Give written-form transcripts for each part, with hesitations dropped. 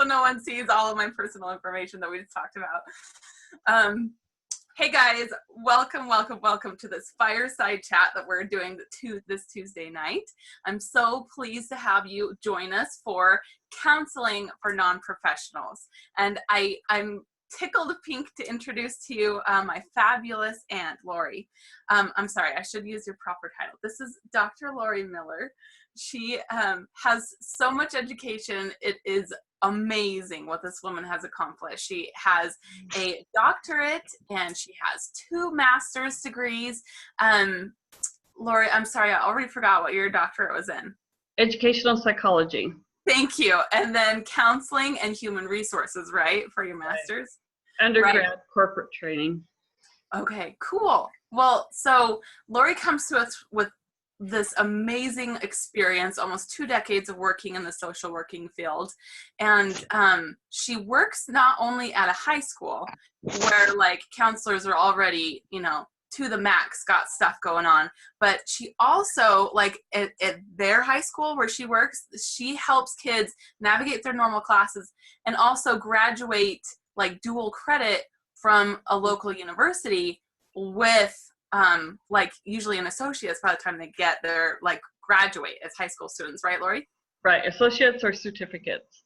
so no one sees all of my personal information that we just talked about. Hey guys, welcome to this fireside chat that we're doing this Tuesday night. I'm so pleased to have you join us for counseling for non-professionals. And I'm tickled pink to introduce to you my fabulous aunt, Lori. I'm sorry, I should use your proper title. This is Dr. Lori Miller. She has so much education. It is amazing what this woman has accomplished. She has a doctorate and she has 2 master's degrees. Lori, I'm sorry, I already forgot what your doctorate was in. Educational psychology. Thank you. And then counseling and human resources, right, for your master's? Right. Undergrad corporate training. Okay, cool. Well, so Lori comes to us with this amazing experience, almost 2 decades of working in the social working field. And she works not only at a high school where like counselors are already, you know, to the max, got stuff going on, but she also, like at their high school where she works, she helps kids navigate their normal classes and also graduate like dual credit from a local university with like usually an associate's by the time they get their like graduate as high school students, right, Lori? Right, associates or certificates.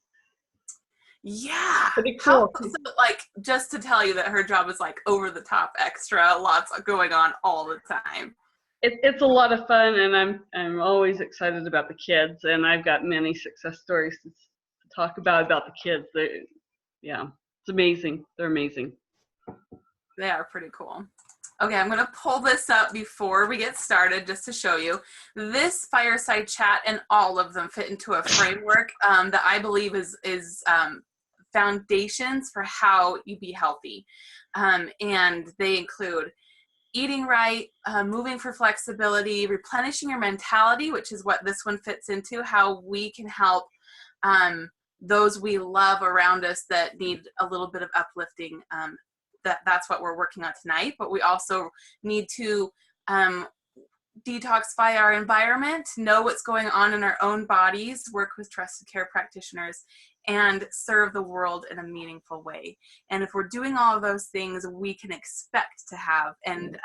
Yeah. Pretty cool. So, like, just to tell you that her job is like over the top extra, lots going on all the time. It's a lot of fun, and I'm always excited about the kids, and I've got many success stories to talk about the kids. Yeah, it's amazing. They're amazing. They are pretty cool. Okay, I'm going to pull this up before we get started just to show you. This fireside chat and all of them fit into a framework that I believe is foundations for how you be healthy. And they include eating right, moving for flexibility, replenishing your mentality, which is what this one fits into, how we can help those we love around us that need a little bit of uplifting. That's what we're working on tonight, but we also need to detoxify our environment, know what's going on in our own bodies, work with trusted care practitioners, and serve the world in a meaningful way. And if we're doing all of those things, we can expect to have, and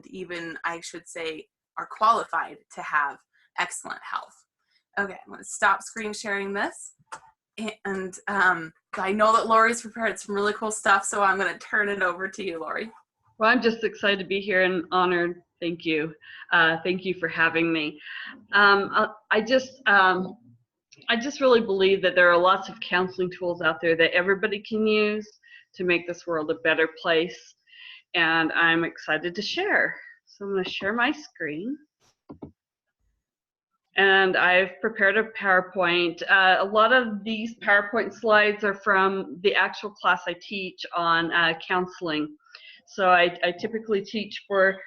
even I should say are qualified to have excellent health. Okay, I'm going to stop screen sharing this. And I know that Lori's prepared some really cool stuff, so I'm going to turn it over to you, Lori. Well, I'm just excited to be here and honored. Thank you. Thank you for having me. I just really believe that there are lots of counseling tools out there that everybody can use to make this world a better place, and I'm excited to share. So I'm going to share my screen. And I've prepared a PowerPoint. A lot of these PowerPoint slides are from the actual class I teach on counseling. So I typically teach for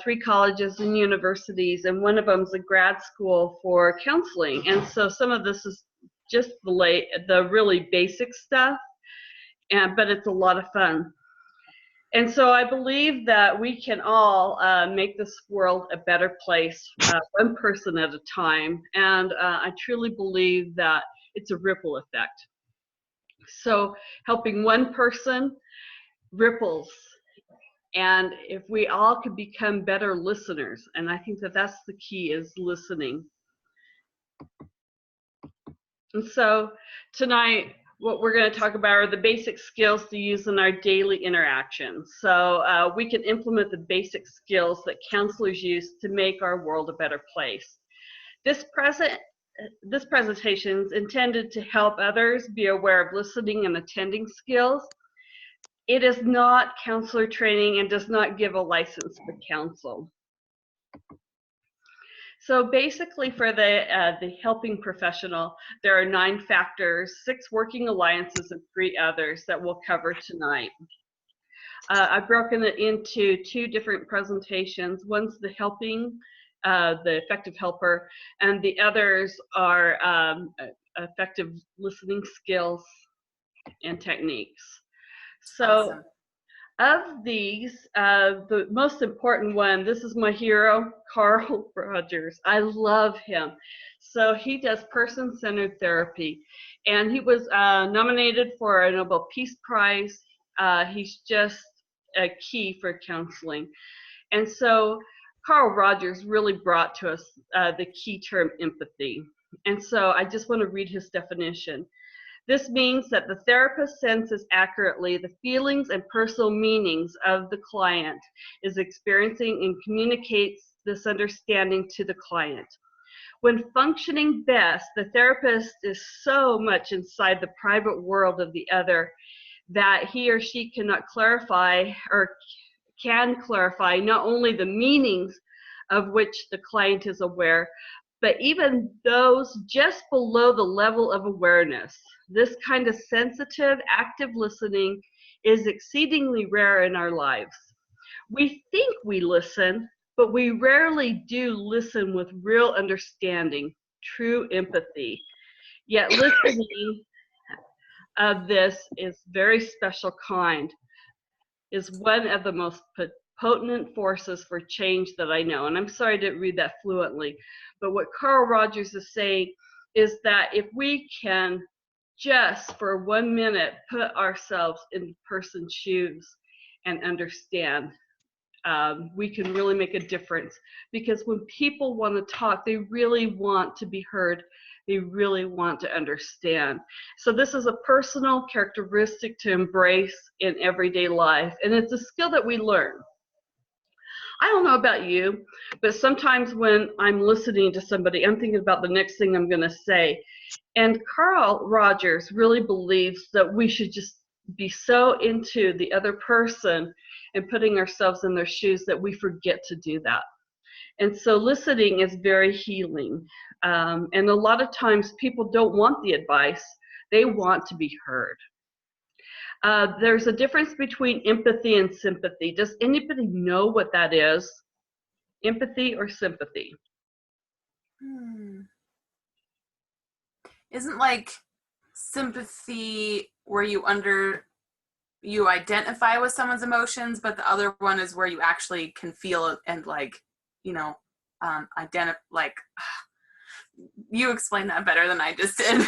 3 colleges and universities, and one of them is a grad school for counseling. And so some of this is just the really basic stuff, but it's a lot of fun. And so I believe that we can all make this world a better place, one person at a time. And I truly believe that it's a ripple effect. So helping one person ripples. And if we all could become better listeners, and I think that that's the key, is listening. And so tonight, what we're going to talk about are the basic skills to use in our daily interactions. So we can implement the basic skills that counselors use to make our world a better place. This presentation is intended to help others be aware of listening and attending skills. It is not counselor training and does not give a license to counsel. So basically for the helping professional, there are 9 factors, 6 working alliances, and 3 others that we'll cover tonight. I've broken it into 2 different presentations. One's the helping, the effective helper, and the others are effective listening skills and techniques. So. Awesome. Of these, the most important one, this is my hero, Carl Rogers. I love him. So he does person-centered therapy, and he was nominated for a Nobel Peace Prize. He's just a key for counseling. And so Carl Rogers really brought to us the key term empathy. And so I just want to read his definition. This means that the therapist senses accurately the feelings and personal meanings of the client is experiencing and communicates this understanding to the client. When functioning best, the therapist is so much inside the private world of the other that he or she cannot clarify or can clarify not only the meanings of which the client is aware, but even those just below the level of awareness. This kind of sensitive, active listening is exceedingly rare in our lives. We think we listen, but we rarely do listen with real understanding, true empathy. Yet listening of this is very special kind, is one of the most potent forces for change that I know. And I'm sorry I didn't read that fluently, but what Carl Rogers is saying is that if we can just for 1 minute put ourselves in the person's shoes and understand, we can really make a difference. Because when people want to talk, they really want to be heard. They really want to understand. So this is a personal characteristic to embrace in everyday life, and it's a skill that we learn. I don't know about you, but sometimes when I'm listening to somebody, I'm thinking about the next thing I'm going to say. And Carl Rogers really believes that we should just be so into the other person and putting ourselves in their shoes that we forget to do that. And so listening is very healing. And a lot of times people don't want the advice. They want to be heard. There's a difference between empathy and sympathy. Does anybody know what that is? Empathy or sympathy? Isn't like sympathy where you identify with someone's emotions, but the other one is where you actually can feel and like, you know, you explained that better than I just did.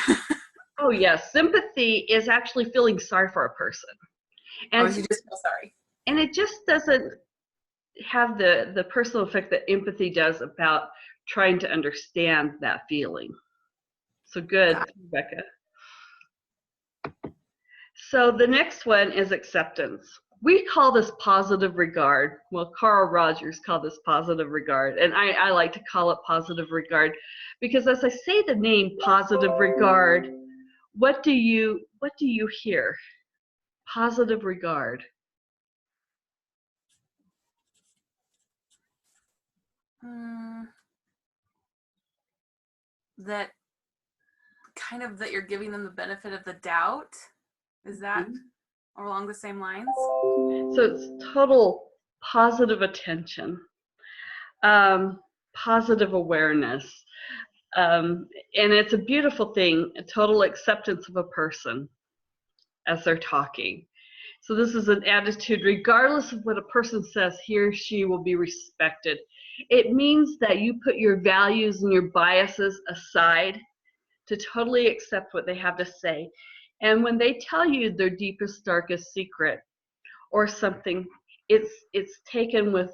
Oh yes, sympathy is actually feeling sorry for a person. And you just feel sorry. And it just doesn't have the personal effect that empathy does about trying to understand that feeling. So good, Rebecca. So the next one is acceptance. We call this positive regard. Well, Carl Rogers called this positive regard, and I like to call it positive regard because as I say the name positive regard, what do you hear? Positive regard. That kind of that you're giving them the benefit of the doubt. Is that along the same lines? So it's total positive attention, positive awareness, and it's a beautiful thing, a total acceptance of a person as they're talking. So this is an attitude, regardless of what a person says, he or she will be respected. It means that you put your values and your biases aside to totally accept what they have to say. And when they tell you their deepest, darkest secret or something, it's taken with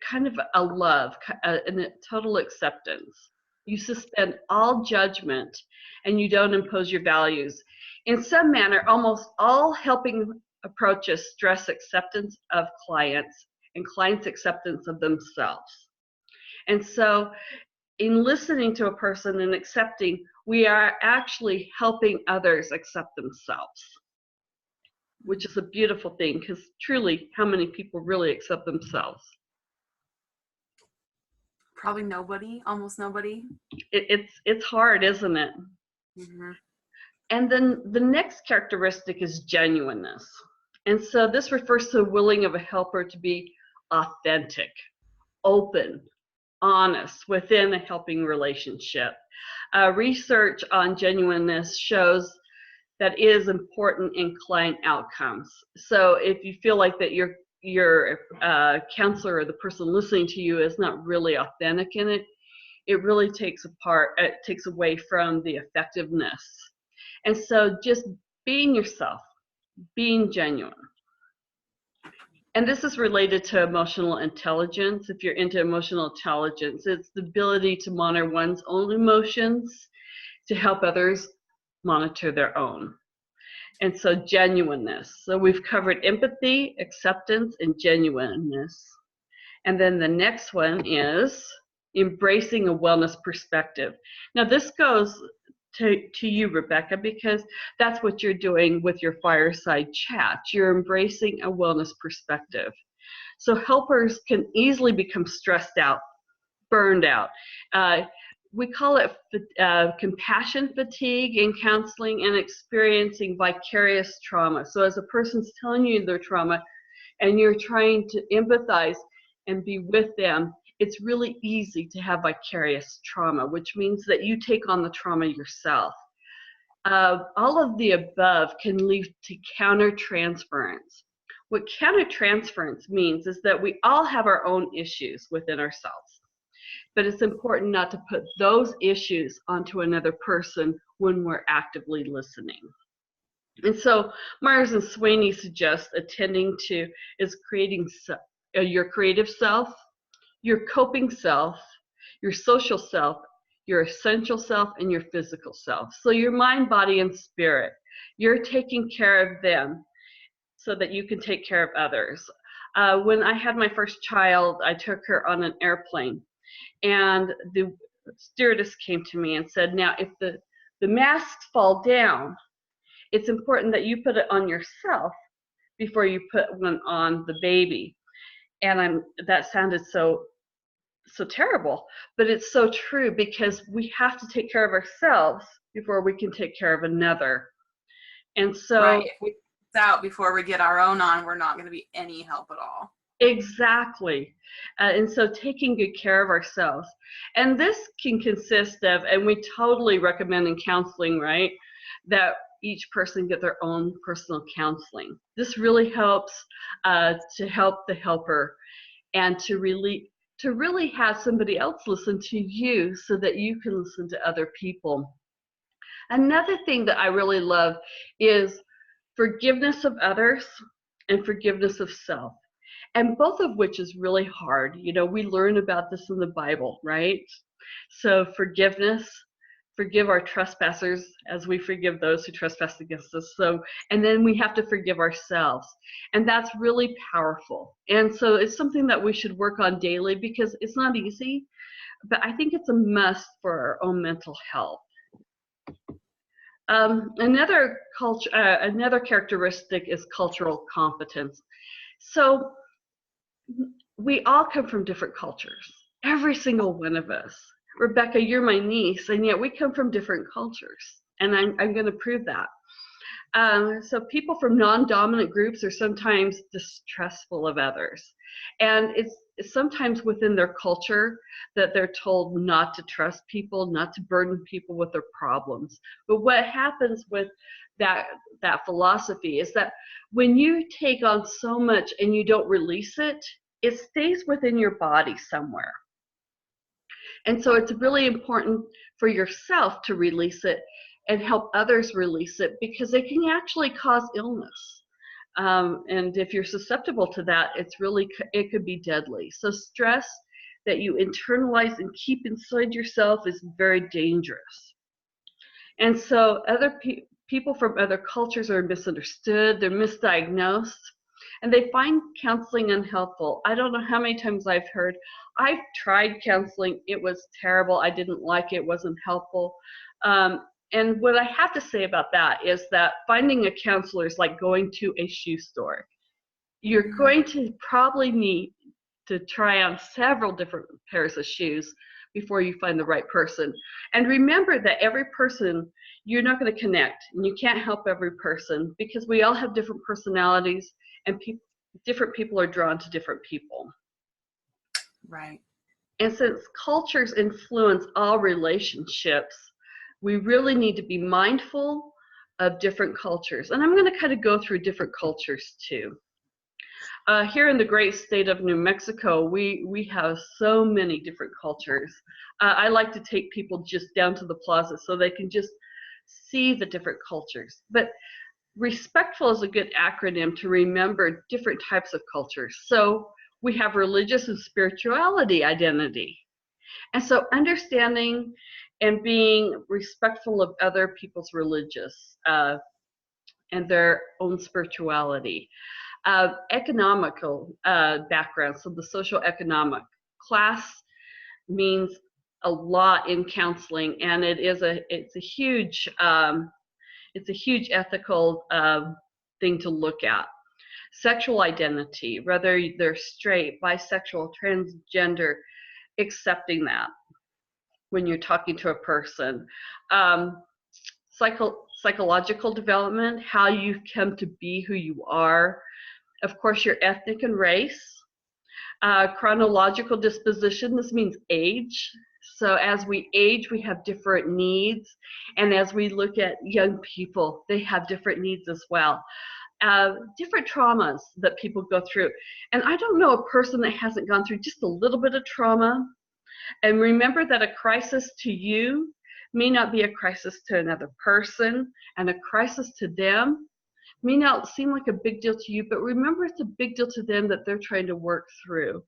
kind of a love and a total acceptance. You suspend all judgment and you don't impose your values. In some manner, almost all helping approaches stress acceptance of clients and clients' acceptance of themselves. And so in listening to a person and accepting, we are actually helping others accept themselves, which is a beautiful thing because truly, how many people really accept themselves? Probably nobody, almost nobody. It's hard, isn't it? Mm-hmm. And then the next characteristic is genuineness. And so this refers to the willing of a helper to be authentic, open, honest within a helping relationship. Research on genuineness shows that is important in client outcomes. So if you feel like that your counselor or the person listening to you is not really authentic in it, it really takes away from the effectiveness. And so just being yourself, being genuine. And this is related to emotional intelligence. If you're into emotional intelligence, it's the ability to monitor one's own emotions to help others monitor their own. And so genuineness. So we've covered empathy, acceptance, and genuineness. And then the next one is embracing a wellness perspective. Now this goes to you, Rebecca, because that's what you're doing with your fireside chat. You're embracing a wellness perspective. So helpers can easily become stressed out, burned out. We call it compassion fatigue in counseling and experiencing vicarious trauma. So as a person's telling you their trauma and you're trying to empathize and be with them, it's really easy to have vicarious trauma, which means that you take on the trauma yourself. All of the above can lead to counter-transference. What counter-transference means is that we all have our own issues within ourselves, but it's important not to put those issues onto another person when we're actively listening. And so Myers and Sweeney suggest attending to is creating your creative self, your coping self, your social self, your essential self, and your physical self. So your mind, body, and spirit, you're taking care of them so that you can take care of others. When I had my first child, I took her on an airplane, and the stewardess came to me and said, now if the masks fall down, it's important that you put it on yourself before you put one on the baby. And that sounded so terrible, but it's so true, because we have to take care of ourselves before we can take care of another. And so right, if we get out before we get our own on, we're not going to be any help at all. Exactly. And so taking good care of ourselves, and this can consist of, and we totally recommend in counseling, right, that each person get their own personal counseling. This really helps to help the helper and to really have somebody else listen to you so that you can listen to other people. Another thing that I really love is forgiveness of others and forgiveness of self, and both of which is really hard. You know, we learn about this in the Bible, right? So forgiveness, forgive our trespassers as we forgive those who trespass against us. So, and then we have to forgive ourselves. And that's really powerful. And so it's something that we should work on daily, because it's not easy, but I think it's a must for our own mental health. Another characteristic is cultural competence. So we all come from different cultures, every single one of us. Rebecca, you're my niece, and yet we come from different cultures, and I'm going to prove that. So people from non-dominant groups are sometimes distrustful of others, and it's sometimes within their culture that they're told not to trust people, not to burden people with their problems. But what happens with that philosophy is that when you take on so much and you don't release it, it stays within your body somewhere. And so it's really important for yourself to release it and help others release it, because it can actually cause illness. And if you're susceptible to that, it could be deadly. So stress that you internalize and keep inside yourself is very dangerous. And so people from other cultures are misunderstood, they're misdiagnosed, and they find counseling unhelpful. I don't know how many times I've heard, I've tried counseling, it was terrible, I didn't like it, wasn't helpful. And what I have to say about that is that finding a counselor is like going to a shoe store. You're going to probably need to try on several different pairs of shoes before you find the right person. And remember that every person, you're not going to connect, and you can't help every person, because we all have different personalities, and different people are drawn to different people. Right. And since cultures influence all relationships, we really need to be mindful of different cultures. And I'm going to kind of go through different cultures too. Here in the great state of New Mexico, we have so many different cultures. I like to take people just down to the plaza so they can just see the different cultures. But respectful is a good acronym to remember different types of cultures. So we have religious and spirituality identity. And so understanding and being respectful of other people's religious and their own spirituality. Economical background, so the social economic class means a lot in counseling, and it's a huge ethical thing to look at. Sexual identity, whether they're straight, bisexual, transgender, accepting that when you're talking to a person. Psychological development, how you come to be who you are. Of course, your ethnic and race. Chronological disposition, this means age. So as we age, we have different needs. And as we look at young people, they have different needs as well. Different traumas that people go through. And I don't know a person that hasn't gone through just a little bit of trauma. And remember that a crisis to you may not be a crisis to another person, and a crisis to them may not seem like a big deal to you, but remember it's a big deal to them that they're trying to work through.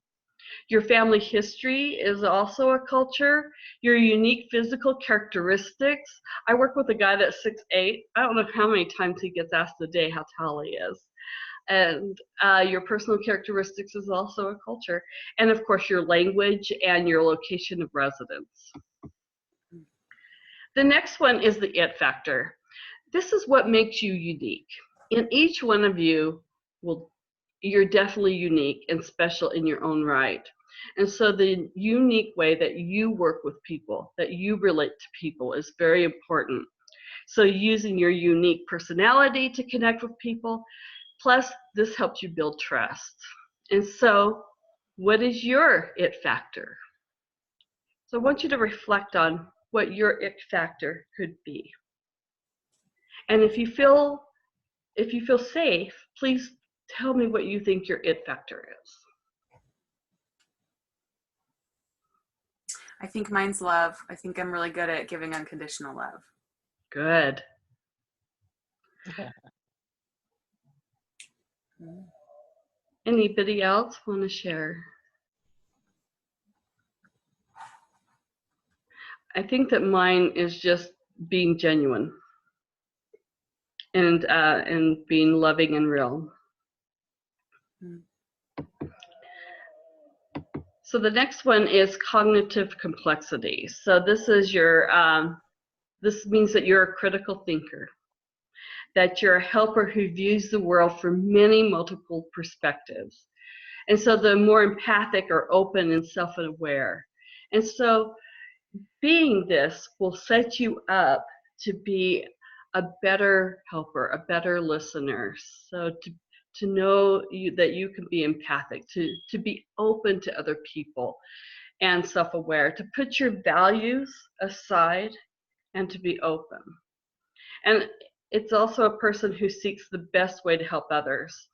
Your family history is also a culture. Your unique physical characteristics. I work with a guy that's 6'8". I don't know how many times he gets asked a day how tall he is. And your personal characteristics is also a culture. And of course, your language and your location of residence. The next one is the it factor. This is what makes you unique. In each one of you, you're definitely unique and special in your own right. And so the unique way that you work with people, that you relate to people, is very important. So using your unique personality to connect with people, plus this helps you build trust. And so what is your it factor? So I want you to reflect on what your it factor could be. And if you feel safe, please tell me what you think your it factor is. I think mine's love. I think I'm really good at giving unconditional love. Good. Anybody else want to share? I think that mine is just being genuine and being loving and real. So the next one is cognitive complexity. So this is your, this means that you're a critical thinker, that you're a helper who views the world from many multiple perspectives. And so the more empathic or open and self-aware. And so being this will set you up to be a better helper, a better listener. So to know that you can be empathic, to be open to other people and self-aware, to put your values aside and to be open. And it's also a person who seeks the best way to help others.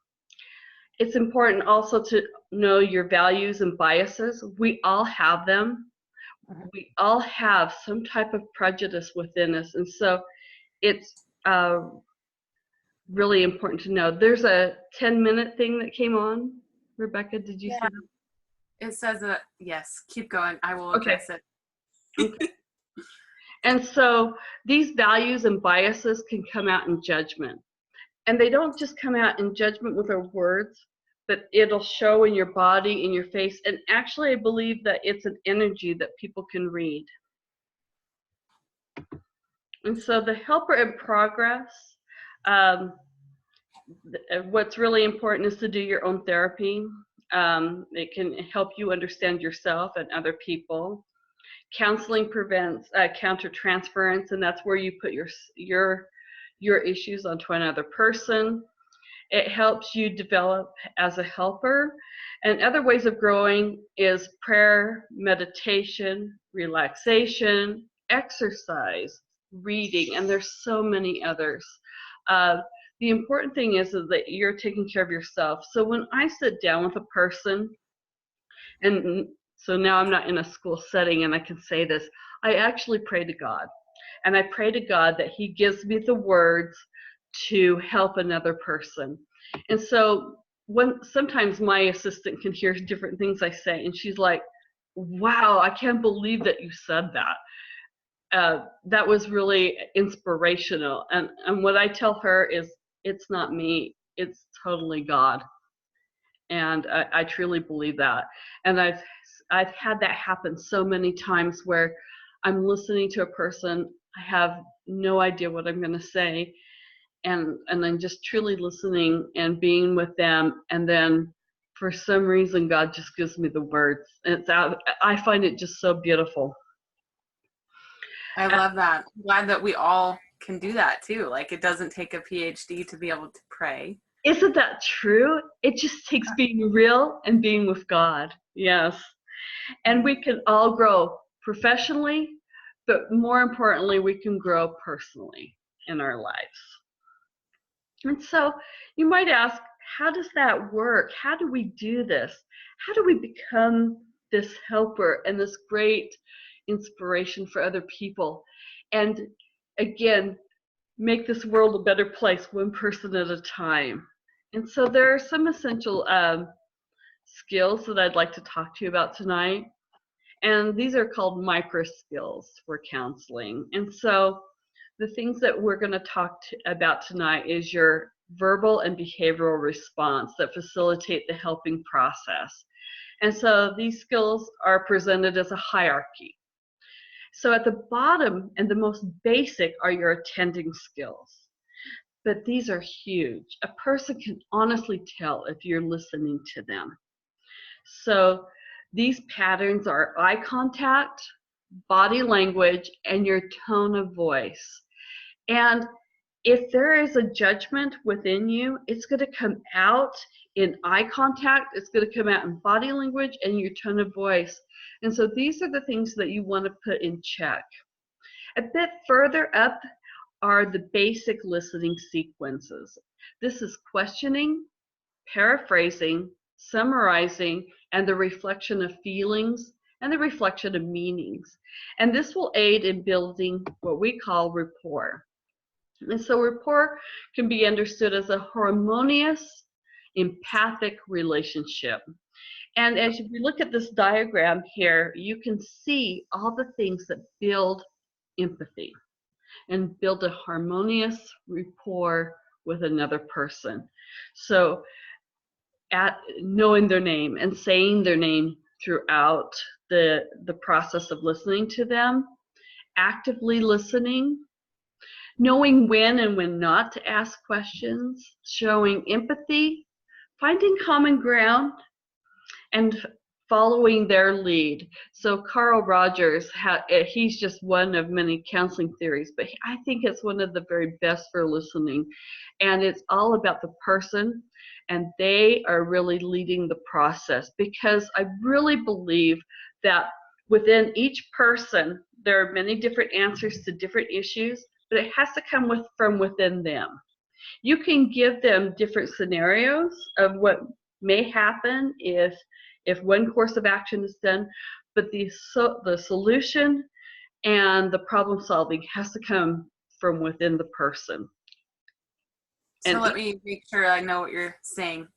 It's important also to know your values and biases. We all have them. We all have some type of prejudice within us. And so it's really important to know. There's a 10-minute thing that came on. Rebecca, did you see that? It says that, yes, keep going. I will address it. Okay. And so these values and biases can come out in judgment. And they don't just come out in judgment with our words, but it'll show in your body, in your face. And actually, I believe that it's an energy that people can read. And so the helper in progress, what's really important is to do your own therapy. It can help you understand yourself and other people. Counseling prevents counter-transference, and that's where you put your issues onto another person. It helps you develop as a helper. And other ways of growing is prayer, meditation, relaxation, exercise, reading, and there's so many others. the important thing is that you're taking care of yourself. So when I sit down with a person, and so now I'm not in a school setting and I can say this, I actually pray to God. And I pray to God that he gives me the words to help another person. And so sometimes my assistant can hear different things I say, and she's like, wow, I can't believe that you said that. That was really inspirational. And what I tell her is, it's not me, it's totally God. And I truly believe that. And I've had that happen so many times where I'm listening to a person, I have no idea what I'm going to say, and then just truly listening and being with them, and then for some reason God just gives me the words. And it's out. I find it just so beautiful. I love that. I'm glad that we all can do that too. Like, it doesn't take a PhD to be able to pray. Isn't that true? It just takes being real and being with God. Yes. And we can all grow professionally, but more importantly, we can grow personally in our lives. And so you might ask, how does that work? How do we do this? How do we become this helper and this great inspiration for other people? And again, make this world a better place, one person at a time. And so there are some essential skills that I'd like to talk to you about tonight. And these are called micro skills for counseling. And so the things that we're going to talk about tonight is your verbal and behavioral response that facilitate the helping process. And so these skills are presented as a hierarchy. So at the bottom and the most basic are your attending skills. But these are huge. A person can honestly tell if you're listening to them. So these patterns are eye contact, body language, and your tone of voice. And if there is a judgment within you, it's going to come out in eye contact, it's going to come out in body language and your tone of voice. And so these are the things that you want to put in check. A bit further up are the basic listening sequences. This is questioning, paraphrasing, summarizing, and the reflection of feelings and the reflection of meanings. And this will aid in building what we call rapport. And so rapport can be understood as a harmonious, empathic relationship. And as we look at this diagram here, you can see all the things that build empathy and build a harmonious rapport with another person. So at knowing their name and saying their name throughout the process of listening to them, actively listening, knowing when and when not to ask questions, showing empathy, finding common ground, and following their lead. So Carl Rogers, he's just one of many counseling theories, but I think it's one of the very best for listening. And it's all about the person, and they are really leading the process, because I really believe that within each person, there are many different answers to different issues, but it has to come from within them. You can give them different scenarios of what may happen if one course of action is done, but the solution and the problem solving has to come from within the person. So let me make sure I know what you're saying,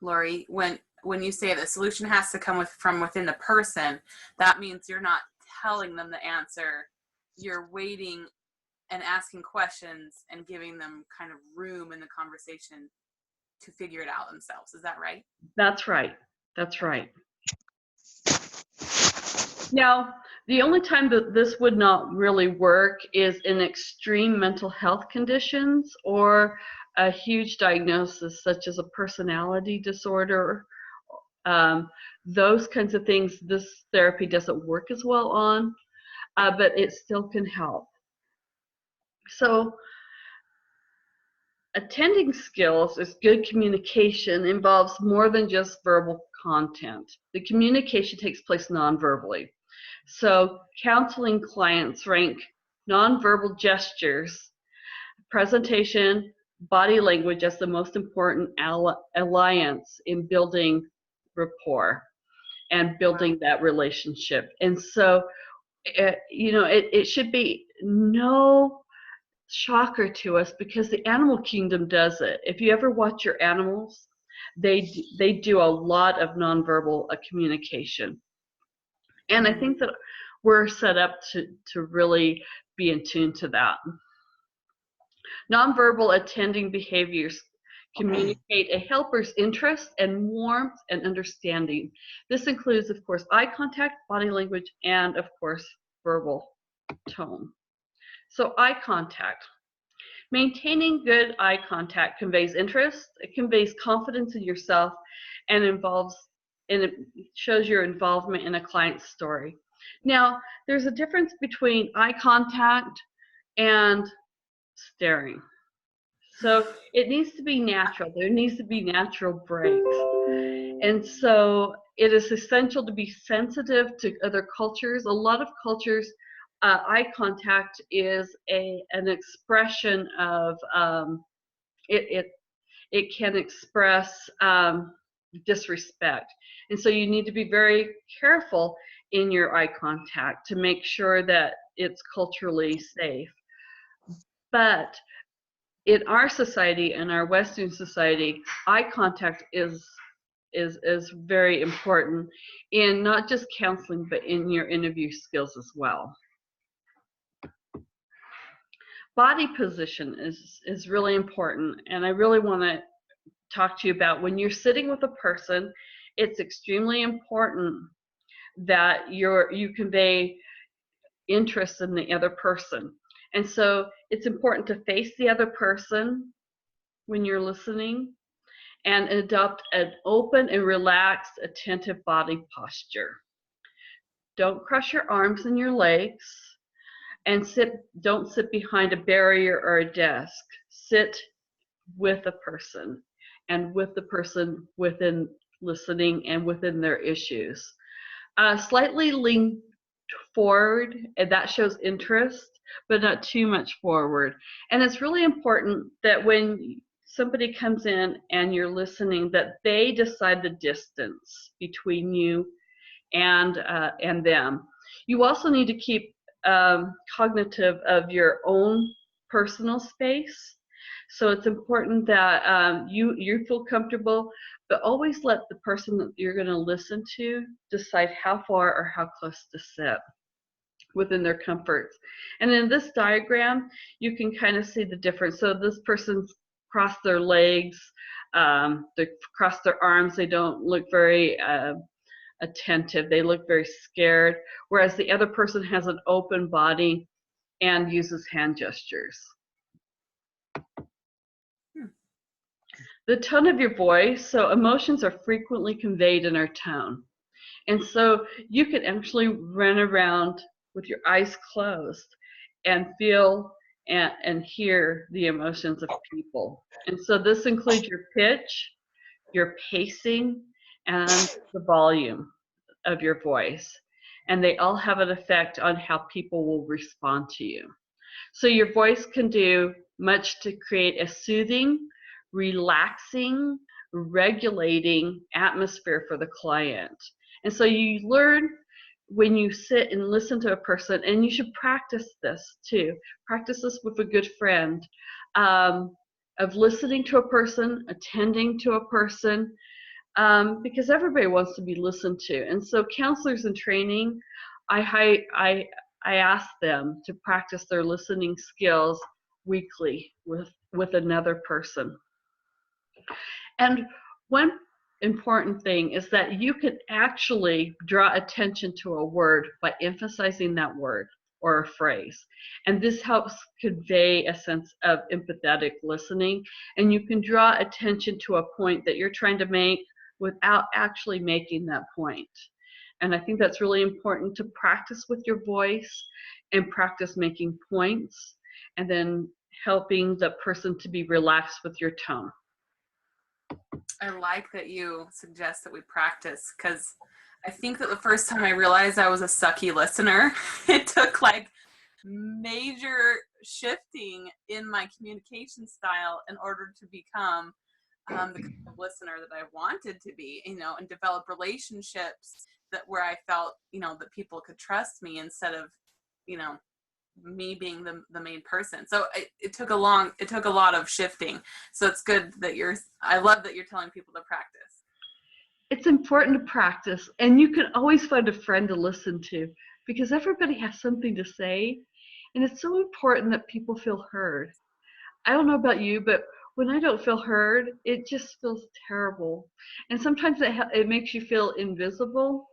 Lori. When you say the solution has to come from within the person, that means you're not telling them the answer. You're waiting and asking questions and giving them kind of room in the conversation to figure it out themselves. Is that right? That's right. That's right. Now, the only time that this would not really work is in extreme mental health conditions or a huge diagnosis such as a personality disorder. Those kinds of things, this therapy doesn't work as well on, but it still can help. So attending skills is good communication, involves more than just verbal content. The communication takes place non-verbally. So counseling clients rank non-verbal gestures, presentation, body language as the most important alliance in building rapport and building that relationship. And so, it should be no shocker to us because the animal kingdom does it. If you ever watch your animals, they do a lot of nonverbal communication. And I think that we're set up to really be in tune to that. Nonverbal attending behaviors communicate a helper's interest and warmth and understanding. This includes, of course, eye contact, body language, and, of course, verbal tone. So eye contact. Maintaining good eye contact conveys interest, it conveys confidence in yourself, and it shows your involvement in a client's story. Now, there's a difference between eye contact and staring. So it needs to be natural. There needs to be natural breaks. And so it is essential to be sensitive to other cultures. A lot of cultures, eye contact is an expression of, it can express disrespect. And so you need to be very careful in your eye contact to make sure that it's culturally safe. But in our society, in our Western society, eye contact is very important in not just counseling, but in your interview skills as well. Body position is really important, and I really want to talk to you about when you're sitting with a person, it's extremely important that you convey interest in the other person. And so it's important to face the other person when you're listening and adopt an open and relaxed, attentive body posture. Don't cross your arms and your legs, and don't sit behind a barrier or a desk. Sit with a person and with the person within listening and within their issues. Slightly lean forward, and that shows interest, but not too much forward. And it's really important that when somebody comes in and you're listening, that they decide the distance between you and them. You also need to keep cognitive of your own personal space. So it's important that you feel comfortable, but always let the person that you're going to listen to decide how far or how close to sit within their comforts. And in this diagram, you can kind of see the difference. So this person's crossed their legs, they crossed their arms, they don't look very attentive, they look very scared, whereas the other person has an open body and uses hand gestures. The tone of your voice, so emotions are frequently conveyed in our tone. And so you can actually run around with your eyes closed and feel and hear the emotions of people. And so this includes your pitch, your pacing, and the volume of your voice. And they all have an effect on how people will respond to you. So your voice can do much to create a soothing, relaxing, regulating atmosphere for the client. And so you learn when you sit and listen to a person, and you should practice this too. Practice this with a good friend, of listening to a person, attending to a person, because everybody wants to be listened to. And so counselors in training, I ask them to practice their listening skills weekly with another person. And one important thing is that you can actually draw attention to a word by emphasizing that word or a phrase. And this helps convey a sense of empathetic listening. And you can draw attention to a point that you're trying to make without actually making that point. And I think that's really important to practice with your voice and practice making points, and then helping the person to be relaxed with your tone. I like that you suggest that we practice, because I think that the first time I realized I was a sucky listener, it took like major shifting in my communication style in order to become the kind of listener that I wanted to be, and develop relationships where I felt, that people could trust me instead of, me being the main person. So it took a lot of shifting. So it's good that I love that you're telling people to practice. It's important to practice, and you can always find a friend to listen to, because everybody has something to say, and it's so important that people feel heard. I don't know about you, but when I don't feel heard, it just feels terrible. And sometimes it makes you feel invisible.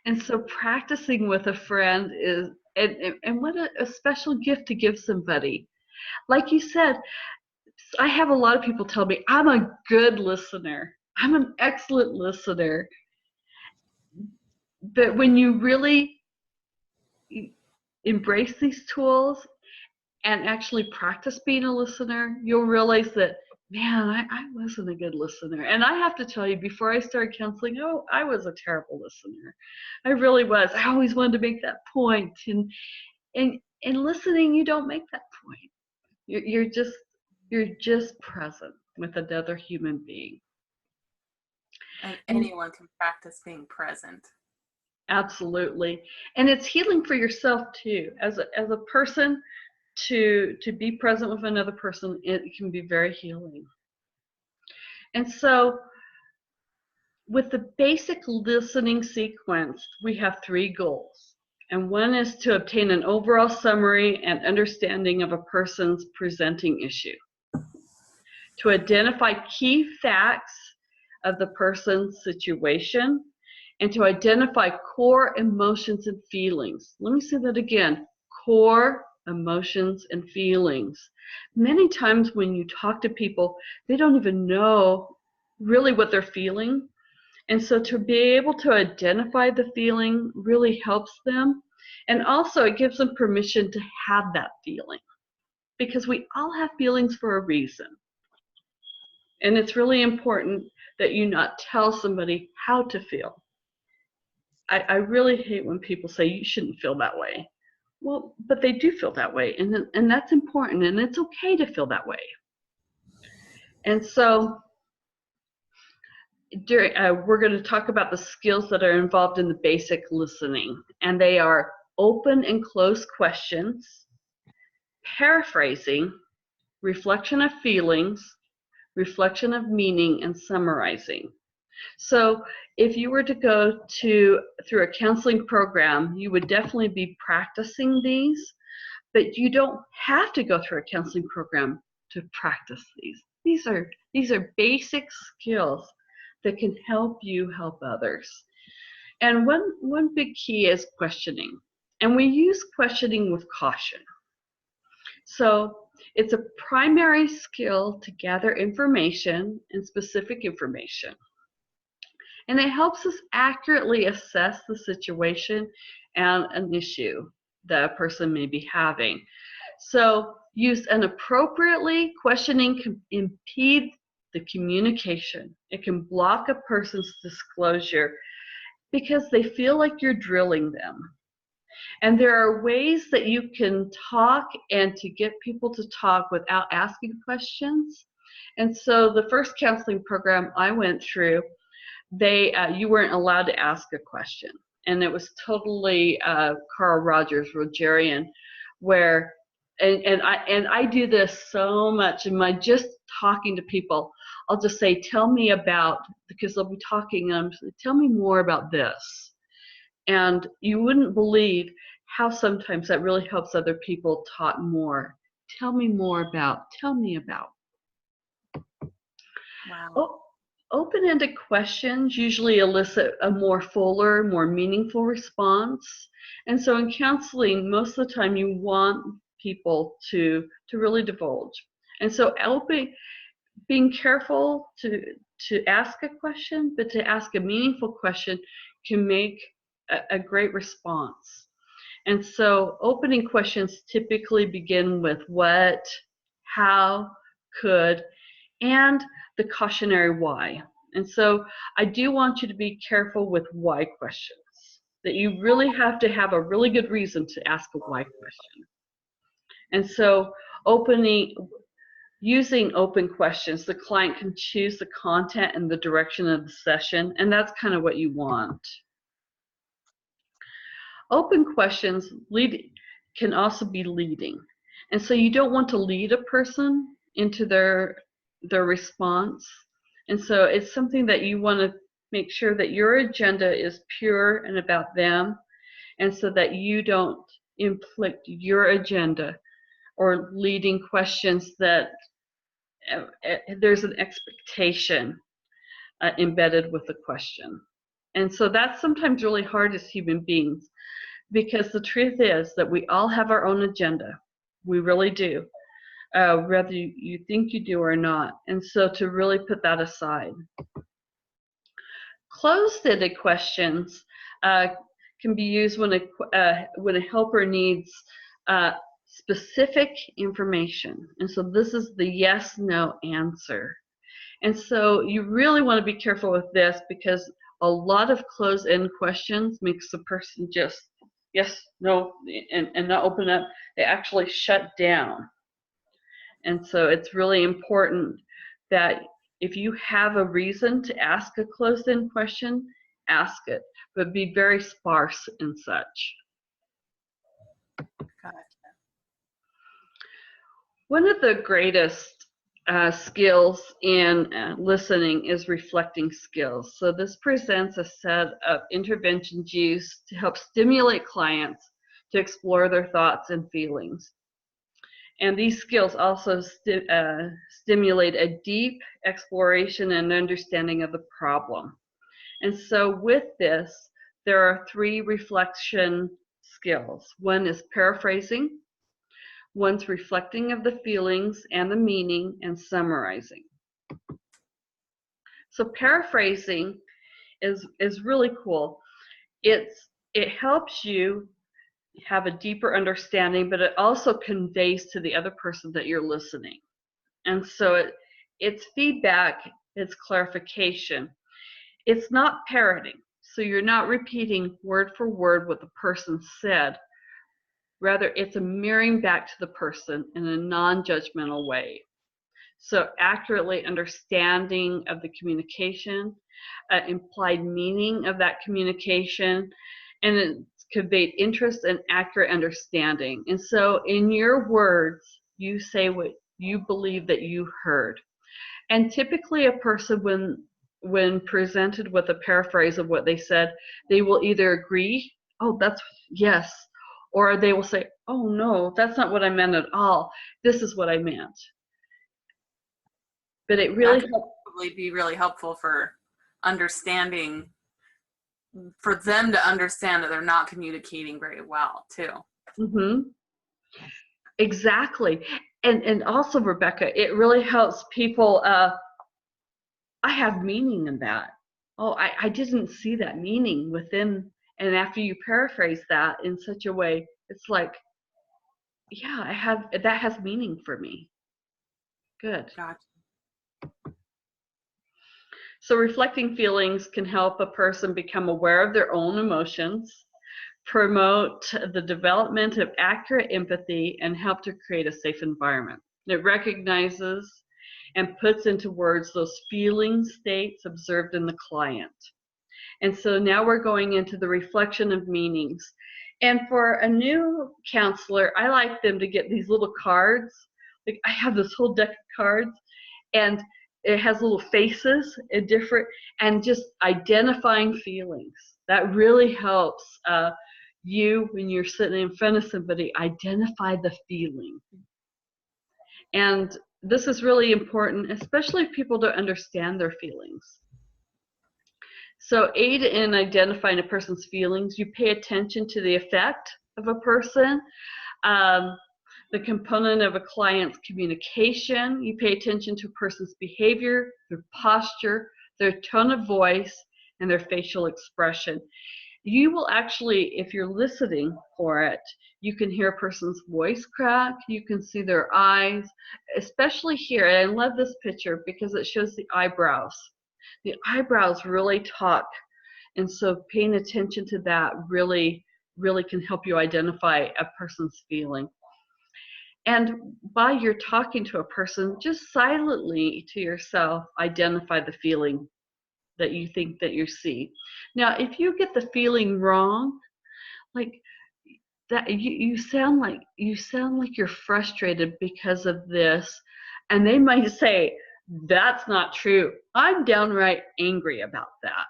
And so practicing with a friend is, and what a special gift to give somebody. Like you said, I have a lot of people tell me, I'm a good listener. I'm an excellent listener. But when you really embrace these tools and actually practice being a listener, you'll realize that, man, I wasn't a good listener. And I have to tell you, before I started counseling, I was a terrible listener. I really was. I always wanted to make that point. And in listening, you don't make that point. You're just present with another human being. And anyone can practice being present. Absolutely. And it's healing for yourself too. As a person, to be present with another person, it can be very healing. And so with the basic listening sequence, we have 3 goals. And one is to obtain an overall summary and understanding of a person's presenting issue, to identify key facts of the person's situation, and to identify core emotions and feelings. Let me say that again, core emotions and feelings. Many times when you talk to people, they don't even know really what they're feeling. And so to be able to identify the feeling really helps them. And also it gives them permission to have that feeling, because we all have feelings for a reason. And it's really important that you not tell somebody how to feel. I really hate when people say you shouldn't feel that way. Well, but they do feel that way, and that's important, and it's okay to feel that way. And so we're going to talk about the skills that are involved in the basic listening, and they are open and closed questions, paraphrasing, reflection of feelings, reflection of meaning, and summarizing. So if you were to go through a counseling program, you would definitely be practicing these, but you don't have to go through a counseling program to practice these. These are basic skills that can help you help others. And one big key is questioning. And we use questioning with caution. So it's a primary skill to gather information and specific information. And it helps us accurately assess the situation and an issue that a person may be having. So used inappropriately, questioning can impede the communication. It can block a person's disclosure because they feel like you're drilling them. And there are ways that you can talk and to get people to talk without asking questions. And so the first counseling program I went through, you weren't allowed to ask a question, and it was totally Carl Rogerian, where and I do this so much in my just talking to people. I'll just say, tell me about, because they'll be talking, and I'm saying, tell me more about this, and you wouldn't believe how sometimes that really helps other people talk more. Tell me more about. Tell me about. Wow. Oh, open-ended questions usually elicit a more fuller, more meaningful response. And so in counseling, most of the time you want people to really divulge. And so being careful to ask a question, but to ask a meaningful question can make a great response. And so opening questions typically begin with what, how, could, and the cautionary why. And so I do want you to be careful with why questions. that you really have to have a really good reason to ask a why question. And so using open questions, the client can choose the content and the direction of the session, and that's kind of what you want. Open questions can also be leading. And so you don't want to lead a person into their response. And so it's something that you want to make sure that your agenda is pure and about them, and so that you don't inflict your agenda or leading questions that there's an expectation embedded with the question. And so that's sometimes really hard as human beings, because the truth is that we all have our own agenda. We really do, whether you think you do or not. And so to really put that aside. Closed-ended questions can be used when a helper needs specific information. And so this is the yes/no answer. And so you really want to be careful with this, because a lot of closed-end questions makes the person just yes, no, and not open up. They actually shut down. And so it's really important that if you have a reason to ask a closed-end question, ask it, but be very sparse in such. Gotcha. One of the greatest skills in listening is reflecting skills. So this presents a set of interventions used to help stimulate clients to explore their thoughts and feelings. And these skills also stimulate a deep exploration and understanding of the problem. And so with this, there are 3 reflection skills. One is paraphrasing, one's reflecting of the feelings and the meaning, and summarizing. So paraphrasing is really cool. It helps you have a deeper understanding, but it also conveys to the other person that you're listening. And so it's feedback, it's clarification. It's not parroting. So you're not repeating word for word what the person said. Rather, it's a mirroring back to the person in a non-judgmental way. So accurately understanding of the communication, implied meaning of that communication, and it's conveyed interest and accurate understanding. And so in your words, you say what you believe that you heard. And typically a person, when presented with a paraphrase of what they said, they will either agree, oh, that's yes, or they will say, oh no, that's not what I meant at all. This is what I meant. But it really that could probably be really helpful for understanding, for them to understand that they're not communicating very well too. Mm-hmm. Exactly. And also, Rebecca, it really helps people, I have meaning in that. Oh, I didn't see that meaning within, and after you paraphrase that in such a way, it's like, yeah, that has meaning for me. Good. Gotcha. So reflecting feelings can help a person become aware of their own emotions, promote the development of accurate empathy, and help to create a safe environment. It recognizes and puts into words those feeling states observed in the client. And so now we're going into the reflection of meanings. And for a new counselor, I like them to get these little cards. Like I have this whole deck of cards, and it has little faces and just identifying feelings. That really helps you, when you're sitting in front of somebody, identify the feeling. And this is really important, especially if people don't understand their feelings. So aid in identifying a person's feelings, you pay attention to the effect of a person, the component of a client's communication. You pay attention to a person's behavior, their posture, their tone of voice, and their facial expression. You will actually, if you're listening for it, you can hear a person's voice crack, you can see their eyes, especially here. And I love this picture because it shows the eyebrows. The eyebrows really talk And so paying attention to that really can help you identify a person's feeling. And while you're talking to a person, just silently to yourself identify the feeling that you think that you see. Now, if you get the feeling wrong, like that, you sound like you're frustrated because of this, and they might say, "That's not true. I'm downright angry about that."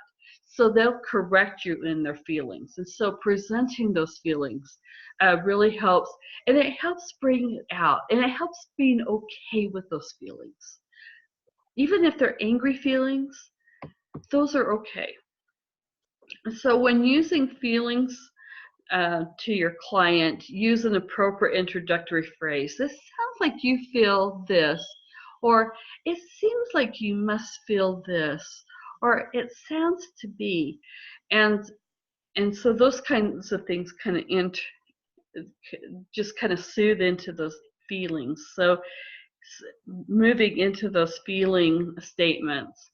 So they'll correct you in their feelings. And so presenting those feelings really helps, and it helps bring it out, and it helps being okay with those feelings. Even if they're angry feelings, those are okay. So when using feelings to your client, use an appropriate introductory phrase. This sounds like you feel this, or it seems like you must feel this, or it sounds to be. And so those kinds of things kind of just kind of soothe into those feelings. So moving into those feeling statements.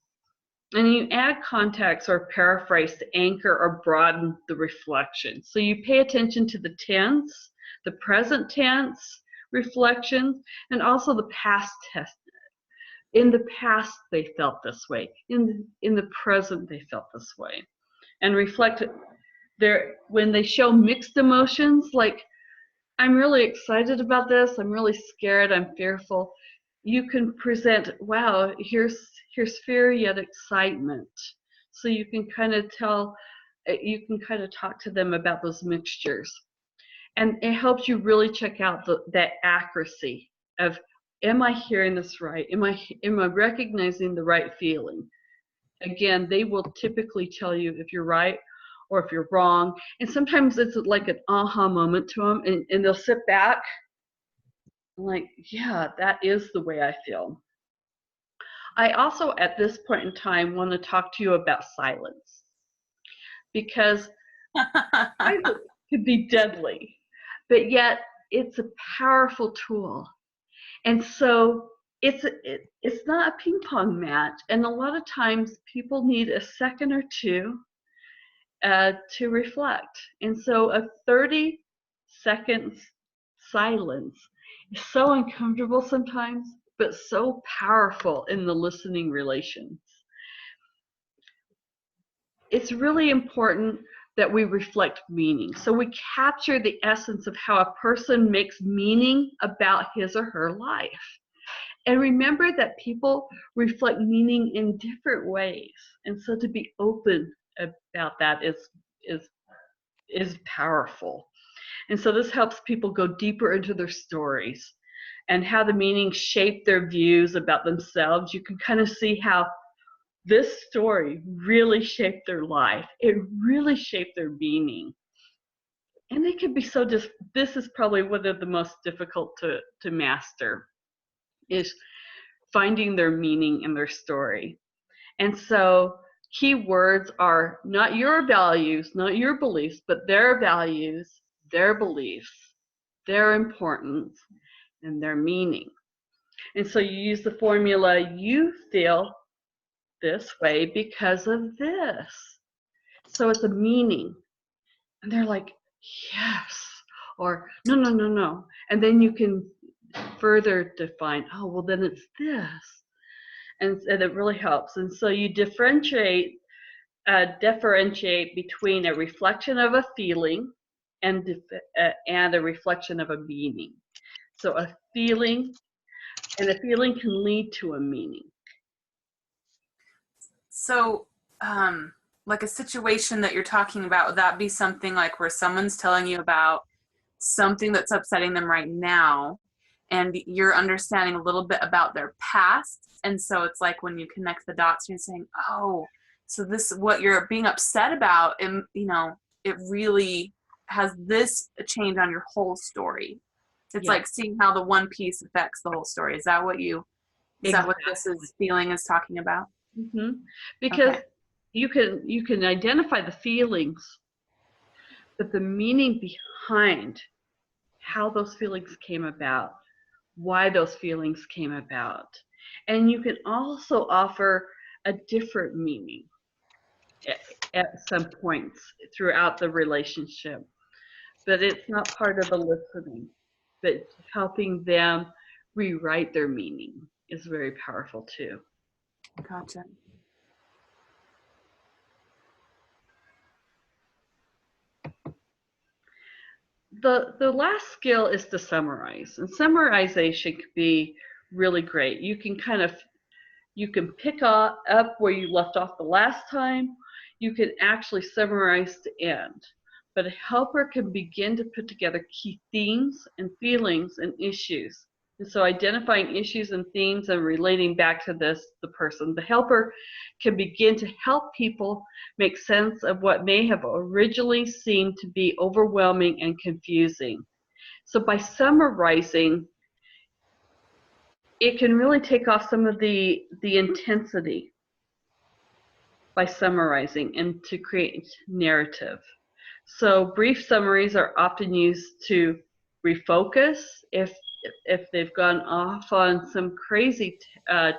And you add context or paraphrase to anchor or broaden the reflection. So you pay attention to the tense, the present tense reflection, and also the past tense. In the past, they felt this way. In the present, they felt this way. And reflect when they show mixed emotions, like, I'm really excited about this, I'm really scared, I'm fearful. You can present, wow, here's fear yet excitement. So you can kind of talk to them about those mixtures. And it helps you really check out that accuracy of, am I hearing this right? Am I recognizing the right feeling? Again, they will typically tell you if you're right or if you're wrong. And sometimes it's like an aha moment to them, and they'll sit back like, yeah, that is the way I feel. I also, at this point in time, want to talk to you about silence, because silence could be deadly, but yet it's a powerful tool. And so it's not a ping pong match, and a lot of times people need a second or two to reflect. And so a 30-second silence is so uncomfortable sometimes, but so powerful in the listening relations. It's really important that we reflect meaning. So we capture the essence of how a person makes meaning about his or her life. And remember that people reflect meaning in different ways. And so to be open about that is powerful. And so this helps people go deeper into their stories and how the meaning shaped their views about themselves. You can kind of see how this story really shaped their life. It really shaped their meaning. And it can be so this is probably one of the most difficult to master, is finding their meaning in their story. And so key words are not your values, not your beliefs, but their values, their beliefs, their importance, and their meaning. And so you use the formula, you feel this way because of this. So it's a meaning. And they're like, yes, or no, no, no, no. And then you can further define, oh, well, then it's this. And it really helps. And so you differentiate between a reflection of a feeling and a reflection of a meaning. So a feeling can lead to a meaning. So, like a situation that you're talking about, would that be something like where someone's telling you about something that's upsetting them right now, and you're understanding a little bit about their past, and so it's like when you connect the dots, you're saying, oh, so this, what you're being upset about, and it really has this change on your whole story. It's like seeing how the one piece affects the whole story. Is that what this feeling is talking about? Mm-hmm. Because you can identify the feelings, but the meaning behind how those feelings came about, why those feelings came about. And you can also offer a different meaning. at some points throughout the relationship. But it's not part of the listening. But helping them rewrite their meaning is very powerful too. Gotcha. The last skill is to summarize, and summarization can be really great. You can pick up where you left off the last time. You can actually summarize the end. But a helper can begin to put together key themes and feelings and issues. And so identifying issues and themes and relating back to the person. The helper can begin to help people make sense of what may have originally seemed to be overwhelming and confusing. So by summarizing, it can really take off some of the intensity by summarizing and to create narrative. So brief summaries are often used to refocus if they've gone off on some crazy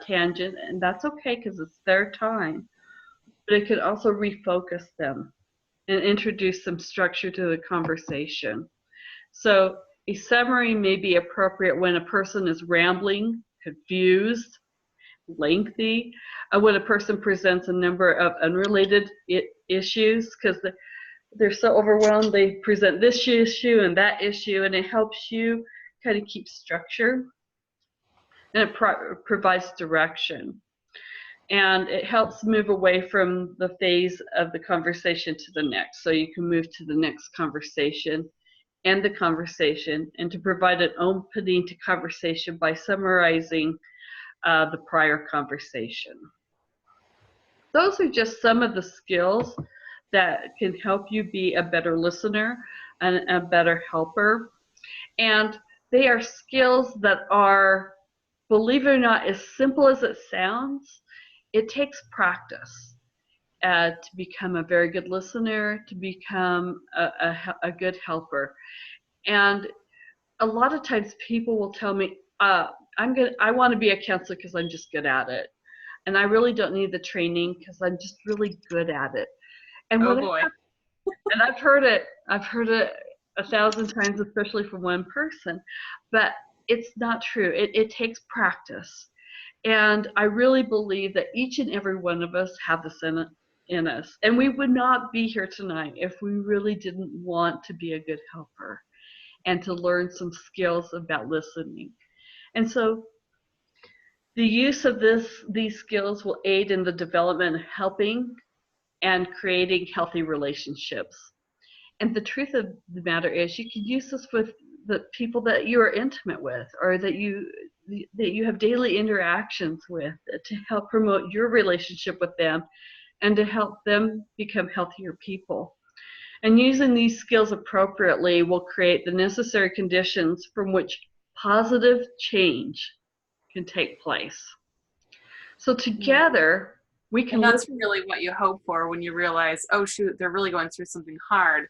tangent, and that's okay because it's their time. But it can also refocus them and introduce some structure to the conversation. So a summary may be appropriate when a person is rambling, confused, lengthy, when a person presents a number of unrelated issues because they're so overwhelmed, they present this issue and that issue, and it helps you kind of keep structure, and it provides direction. And it helps move away from the phase of the conversation to the next. So you can move to the next conversation, end the conversation, and to provide an opening to conversation by summarizing the prior conversation. Those are just some of the skills that can help you be a better listener and a better helper. And they are skills that are, believe it or not, as simple as it sounds, it takes practice to become a very good listener, to become a good helper. And a lot of times people will tell me, I want to be a counselor because I'm just good at it. And I really don't need the training because I'm just really good at it. And oh boy. And I've heard it 1,000 times, especially from one person, but it's not true. It takes practice. And I really believe that each and every one of us have this in us. And we would not be here tonight if we really didn't want to be a good helper and to learn some skills about listening. And so the use of these skills will aid in the development of helping and creating healthy relationships. And the truth of the matter is, you can use this with the people that you are intimate with, or that you have daily interactions with, to help promote your relationship with them and to help them become healthier people. And using these skills appropriately will create the necessary conditions from which positive change can take place. So together, we can. And that's really what you hope for when you realize, oh shoot, they're really going through something hard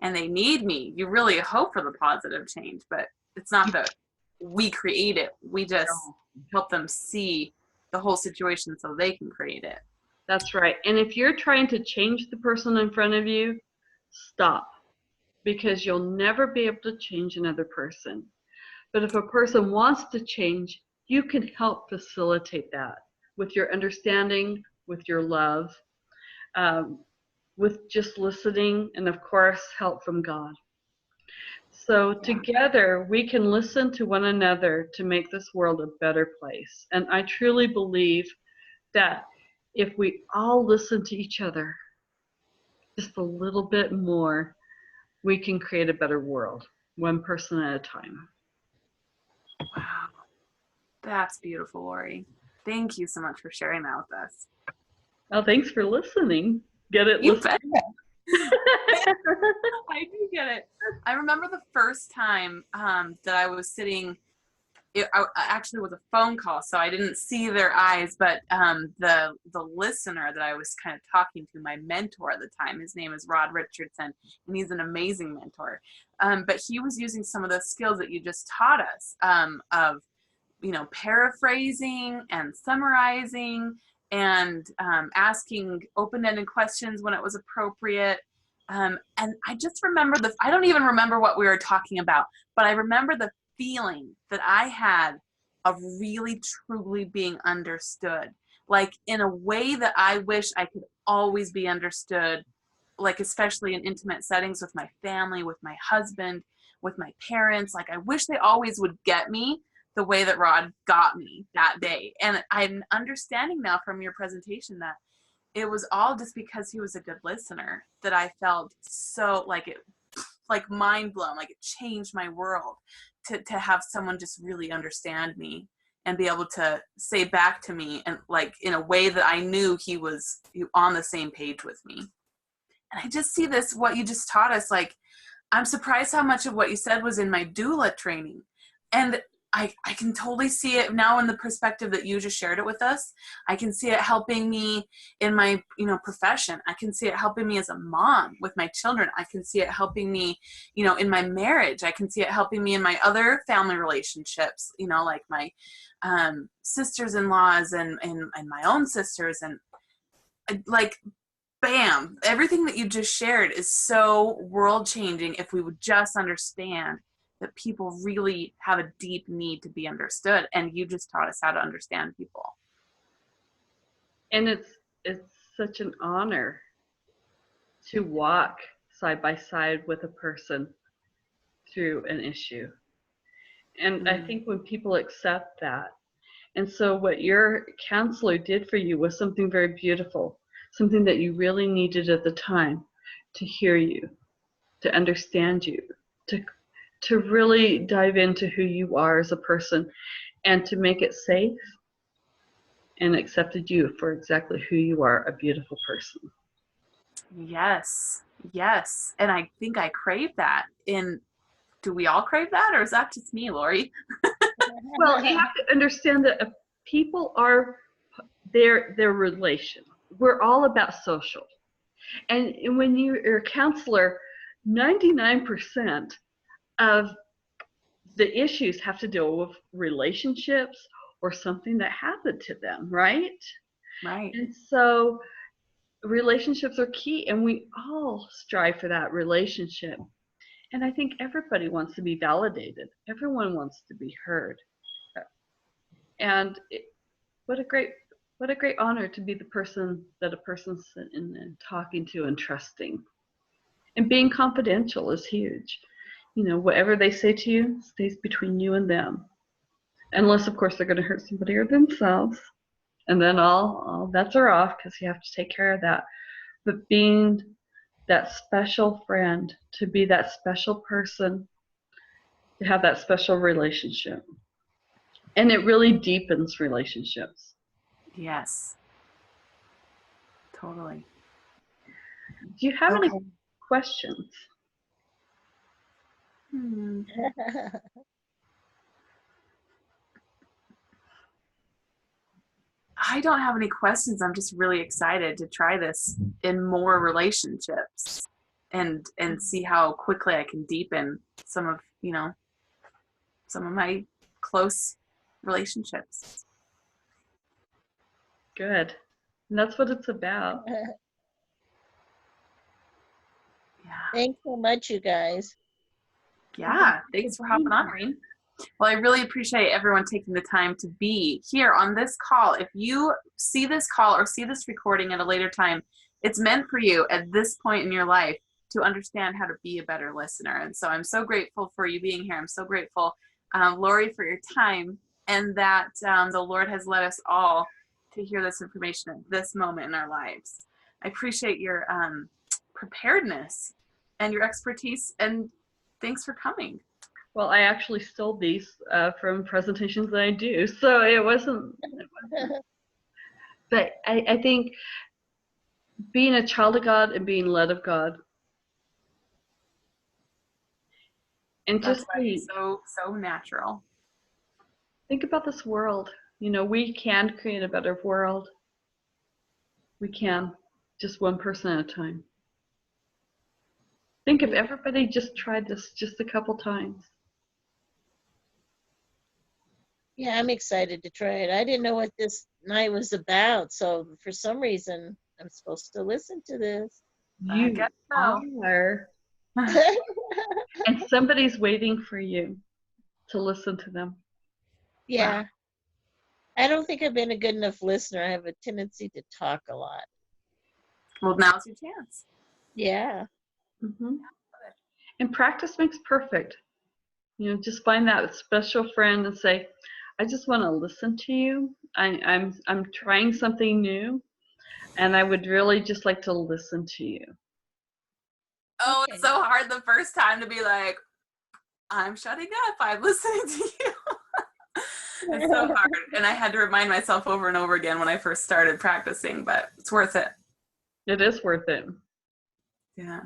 and they need me. You really hope for the positive change, but it's not that we create it. We just help them see the whole situation so they can create it. That's right. And if you're trying to change the person in front of you, stop, because you'll never be able to change another person. But if a person wants to change, you can help facilitate that with your understanding, with your love, with just listening, and of course, help from God. So together, we can listen to one another to make this world a better place. And I truly believe that if we all listen to each other just a little bit more, we can create a better world, one person at a time. Wow. That's beautiful, Lori. Thank you so much for sharing that with us. Oh, thanks for listening. Get it? You bet. I do get it. I remember the first time that I was sitting, I actually was a phone call, so I didn't see their eyes, but the listener that I was kind of talking to, my mentor at the time, his name is Rod Richardson, and he's an amazing mentor. But he was using some of the skills that you just taught us of, paraphrasing and summarizing and asking open-ended questions when it was appropriate. And I just remember I don't even remember what we were talking about, but I remember the feeling that I had of really truly being understood, like in a way that I wish I could always be understood, like especially in intimate settings with my family, with my husband, with my parents. Like I wish they always would get me the way that Rod got me that day. And I'm understanding now from your presentation that it was all just because he was a good listener, that I felt so like mind blown, like it changed my world to have someone just really understand me and be able to say back to me, and like in a way that I knew he was on the same page with me. And I just see this, what you just taught us, like, I'm surprised how much of what you said was in my doula training. And I can totally see it now in the perspective that you just shared it with us. I can see it helping me in my, profession. I can see it helping me as a mom with my children. I can see it helping me, in my marriage. I can see it helping me in my other family relationships, like my sisters-in-laws and my own sisters. And like, bam, everything that you just shared is so world changing if we would just understand that people really have a deep need to be understood. And you just taught us how to understand people. And it's such an honor to walk side by side with a person through an issue. And I think when people accept that, and so what your counselor did for you was something very beautiful, something that you really needed at the time, to hear you, to understand you, to really dive into who you are as a person, and to make it safe, and accepted you for exactly who you are, a beautiful person. Yes. And I think I crave that. Do we all crave that, or is that just me, Lori? Well, you have to understand that people are their relation. We're all about social. And when you're a counselor, 99% of the issues have to deal with relationships or something that happened to them, right? Right. And so relationships are key, and we all strive for that relationship. And I think everybody wants to be validated. Everyone wants to be heard. And what a great honor to be the person that a person's sitting and talking to and trusting. And being confidential is huge. Whatever they say to you stays between you and them. Unless, of course, they're going to hurt somebody or themselves. And then all bets are off, because you have to take care of that. But being that special friend, to be that special person, to have that special relationship. And it really deepens relationships. Yes. Totally. Do you have any questions? I don't have any questions. I'm just really excited to try this in more relationships and see how quickly I can deepen some of my close relationships. Good. And that's what it's about. Yeah. Thanks so much, you guys. Yeah. Thanks for hopping on, Reen. Well, I really appreciate everyone taking the time to be here on this call. If you see this call or see this recording at a later time, it's meant for you at this point in your life to understand how to be a better listener. And so I'm so grateful for you being here. I'm so grateful, Lori, for your time, and that the Lord has led us all to hear this information at this moment in our lives. I appreciate your preparedness and your expertise, and thanks for coming. Well, I actually stole these from presentations that I do, so it wasn't. But I think being a child of God and being led of God, and That's just so natural. Think about this world. We can create a better world. We can, just one person at a time. Think if everybody just tried this just a couple times. Yeah, I'm excited to try it. I didn't know what this night was about. So for some reason, I'm supposed to listen to this. I You guess so. are. And somebody's waiting for you to listen to them. Yeah. I don't think I've been a good enough listener. I have a tendency to talk a lot. Well, now's your chance. Yeah. Hmm. And practice makes perfect. You know, just find that special friend and say, I just want to listen to you. I'm trying something new, and I would really just like to listen to you. Oh, Okay. it's so hard the first time to be like, I'm shutting up. I'm listening to you. It's so hard. And I had to remind myself over and over again when I first started practicing, but it's worth it. It is worth it. Yeah.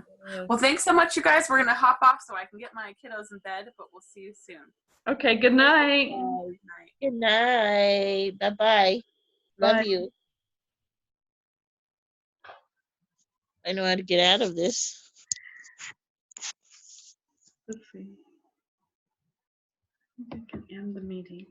Well, thanks so much, you guys. We're going to hop off so I can get my kiddos in bed, but we'll see you soon. Okay, good night. Good night. Good night. Bye-bye. Love Bye. you. I know how to get out of this. Let's see. I can end the meeting.